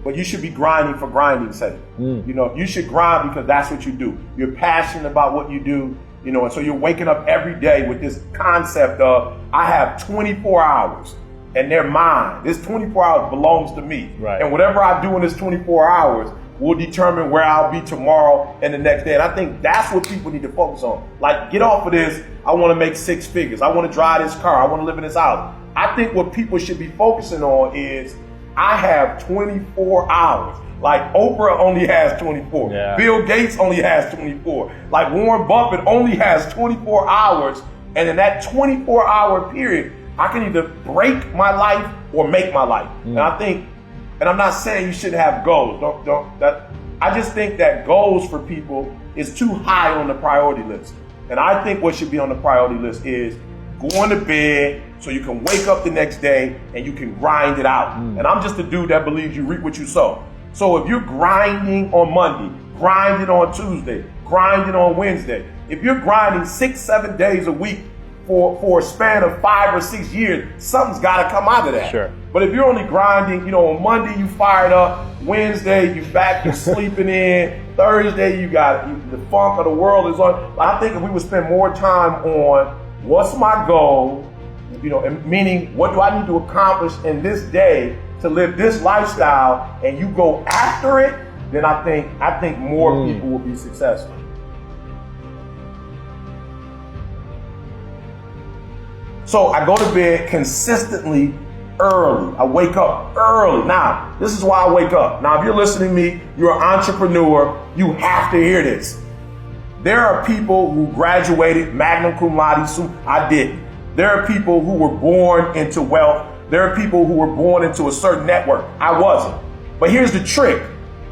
but you should be grinding for grinding's sake. You know, you should grind because that's what you do. You're passionate about what you do, you know, and so you're waking up every day with this concept of, I have 24 hours and they're mine. This 24 hours belongs to me. Right. And whatever I do in this 24 hours will determine where I'll be tomorrow and the next day. And I think that's what people need to focus on. Like, get off of this, I want to make 6 figures. I want to drive this car. I want to live in this house. I think what people should be focusing on is, I have 24 hours. Like, Oprah only has 24. Yeah. Bill Gates only has 24. Like, Warren Buffett only has 24 hours. And in that 24-hour period, I can either break my life or make my life. And I think, and I'm not saying you shouldn't have goals. I just think that goals for people is too high on the priority list. And I think what should be on the priority list is going to bed so you can wake up the next day and you can grind it out. And I'm just a dude that believes you reap what you sow. So if you're grinding on Monday, grinding on Tuesday, grinding on Wednesday, if you're grinding 6-7 days a week for a span of 5 or 6 years, something's got to come out of that. Sure. But if you're only grinding, you know, on Monday you fired up, Wednesday you back, you're sleeping in, Thursday you got the funk of the world is on. I think if we would spend more time on what's my goal, you know, and meaning what do I need to accomplish in this day to live this lifestyle, and you go after it, then I think more people will be successful. So I go to bed consistently early. I wake up early. Now, this is why I wake up. Now, if you're listening to me, you're an entrepreneur, you have to hear this. There are people who graduated magna cum laude. I didn't. There are people who were born into wealth. There are people who were born into a certain network. I wasn't. But here's the trick.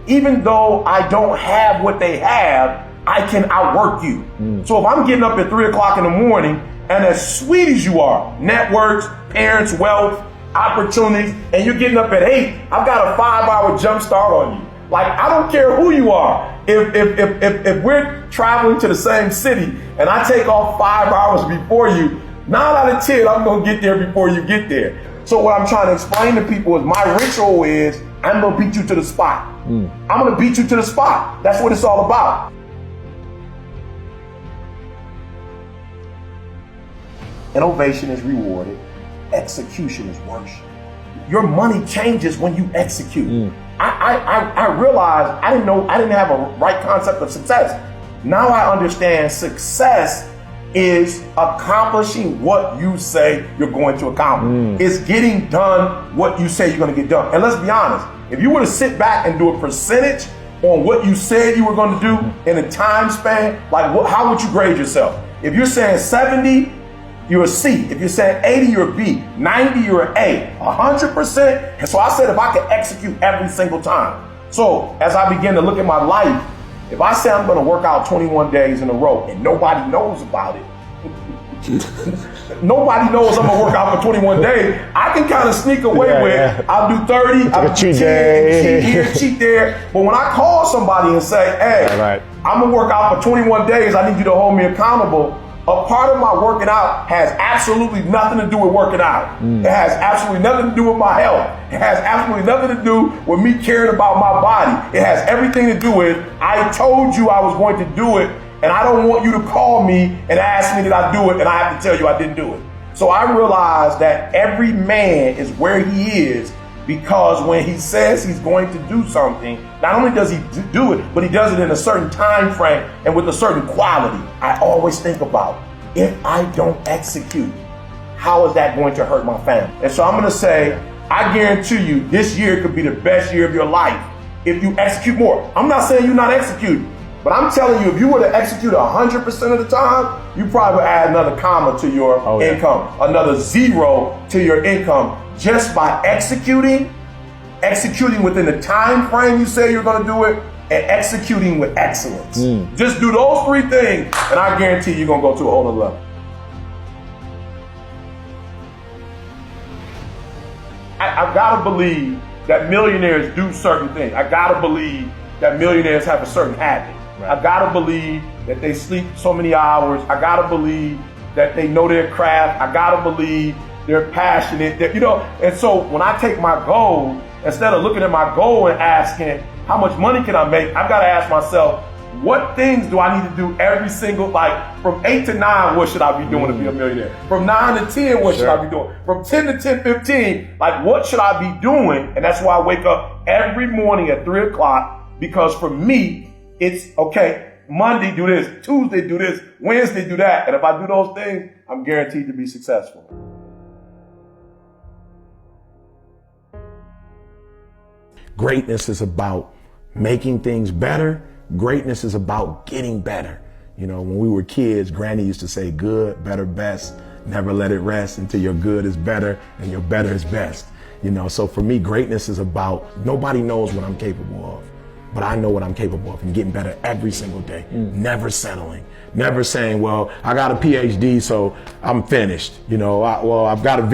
Even though I don't have what they have, I can outwork you. So if I'm getting up at 3 o'clock in the morning, and as sweet as you are, networks, parents, wealth, opportunities, and you're getting up at 8, I've got a 5-hour jump start on you. Like, I don't care who you are. If we're traveling to the same city and I take off 5 hours before you, 9 out of 10, I'm gonna get there before you get there. So what I'm trying to explain to people is my ritual is, I'm gonna beat you to the spot. I'm gonna beat you to the spot. That's what it's all about. Innovation is rewarded. Execution is worship. Your money changes when you execute. I realized I didn't have a right concept of success. Now I understand success is accomplishing what you say you're going to accomplish. It's getting done what you say you're going to get done. And let's be honest, if you were to sit back and do a percentage on what you said you were going to do in a time span, like how would you grade yourself? If you're saying 70, you're a C. If you're saying 80, you're a B. 90, you're an A. 100%. And so I said, if I could execute every single time. So as I begin to look at my life, if I say I'm going to work out 21 days in a row and nobody knows about it, nobody knows I'm going to work out for 21 days, I can kind of sneak away with, I'll do 30, I'll do 10, cheat here, cheat there. But when I call somebody and say, hey, I'm going to work out for 21 days, I need you to hold me accountable. A part of my working out has absolutely nothing to do with working out. It has absolutely nothing to do with my health. It has absolutely nothing to do with me caring about my body. It has everything to do with, I told you I was going to do it, and I don't want you to call me and ask me did I do it, and I have to tell you I didn't do it. So I realized that every man is where he is because when he says he's going to do something, not only does he do it, but he does it in a certain time frame and with a certain quality. I always think about, if I don't execute, how is that going to hurt my family? And so I'm going to say, I guarantee you this year could be the best year of your life if you execute more. I'm not saying you're not executing, but I'm telling you, if you were to execute 100% of the time, you probably would add another comma to your income, another 0 to your income, just by executing within the time frame you say you're going to do it, and executing with excellence. Just do those 3 things, and I guarantee you're going to go to a whole other level. I've got to believe that millionaires do certain things. I got to believe that millionaires have a certain habit. I got to believe that they sleep so many hours. I got to believe that they know their craft. I got to believe they're passionate, and so when I take my goal instead of looking at my goal and asking, how much money can I make? I've got to ask myself, what things do I need to do every single, like from 8 to 9, what should I be doing to be a millionaire? From 9 to 10, what should I be doing? From 10 to 10:15, like what should I be doing? And that's why I wake up every morning at 3 o'clock, because for me, it's okay, Monday do this, Tuesday do this, Wednesday do that. And if I do those things, I'm guaranteed to be successful. Greatness is about making things better. Greatness is about getting better. You know, when we were kids, Granny used to say, good, better, best. Never let it rest until your good is better and your better is best. You know, so for me, greatness is about, nobody knows what I'm capable of, but I know what I'm capable of and getting better every single day. Never settling, never saying, well, I got a PhD, so I'm finished. You know, I've got a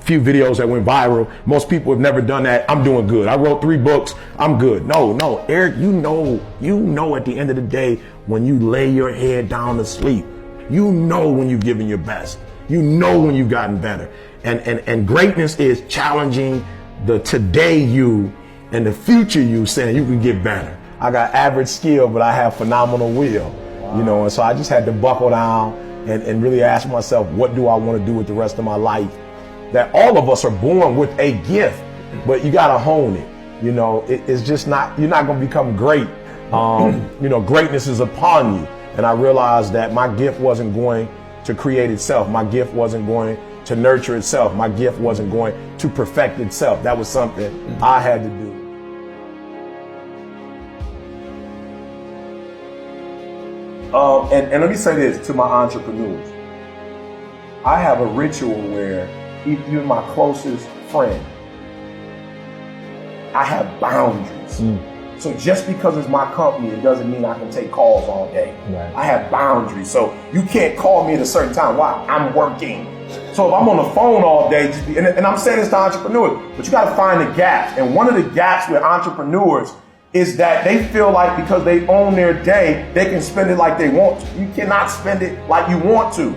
few videos that went viral. Most people have never done that. I'm doing good. I wrote 3 books. I'm good. No, Eric, you know at the end of the day, when you lay your head down to sleep, you know when you've given your best. You know when you've gotten better. And greatness is challenging the today you and the future you, saying you can get better. I got average skill, but I have phenomenal will. Wow. You know, and so I just had to buckle down and really ask myself, what do I want to do with the rest of my life? That all of us are born with a gift, but you got to hone it. You know, it's just not, you're not going to become great. You know, greatness is upon you. And I realized that my gift wasn't going to create itself. My gift wasn't going to nurture itself. My gift wasn't going to perfect itself. That was something I had to do. And let me say this to my entrepreneurs. I have a ritual where if you're my closest friend, I have boundaries. So just because it's my company, it doesn't mean I can take calls all day. Right. I have boundaries. So you can't call me at a certain time. Why? I'm working. So if I'm on the phone all day, and I'm saying this to entrepreneurs, but you got to find the gaps. And one of the gaps with entrepreneurs is that they feel like because they own their day, they can spend it like they want to. You cannot spend it like you want to.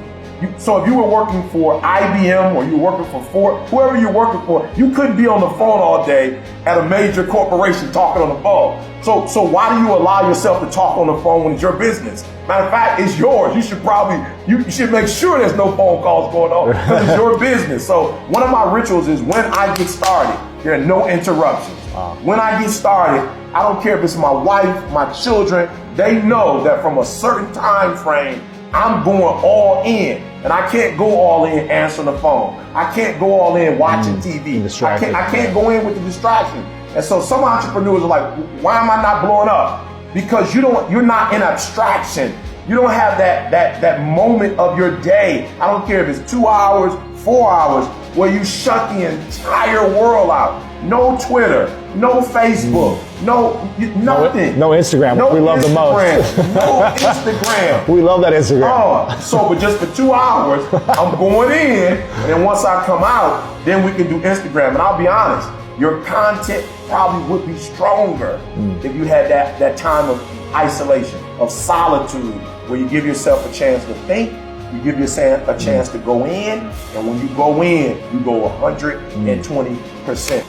So if you were working for IBM or you were working for Ford, whoever you're working for, you couldn't be on the phone all day at a major corporation talking on the phone. So why do you allow yourself to talk on the phone when it's your business? Matter of fact, it's yours. You should make sure there's no phone calls going on because it's your business. So one of my rituals is when I get started, there are no interruptions. When I get started, I don't care if it's my wife, my children, they know that from a certain time frame, I'm going all in, and I can't go all in answering the phone. I can't go all in watching TV. I can't go in with the distraction. And so some entrepreneurs are like, why am I not blowing up? Because you're not in abstraction. You don't have that moment of your day. I don't care if it's 2 hours, 4 hours, where you shut the entire world out. No Twitter, no Facebook, nothing. No Instagram, we love the most. No Instagram. We love that Instagram. But just for 2 hours, I'm going in, and then once I come out, then we can do Instagram. And I'll be honest, your content probably would be stronger if you had that time of isolation, of solitude, where you give yourself a chance to think, you give yourself a chance to go in, and when you go in, you go 120%.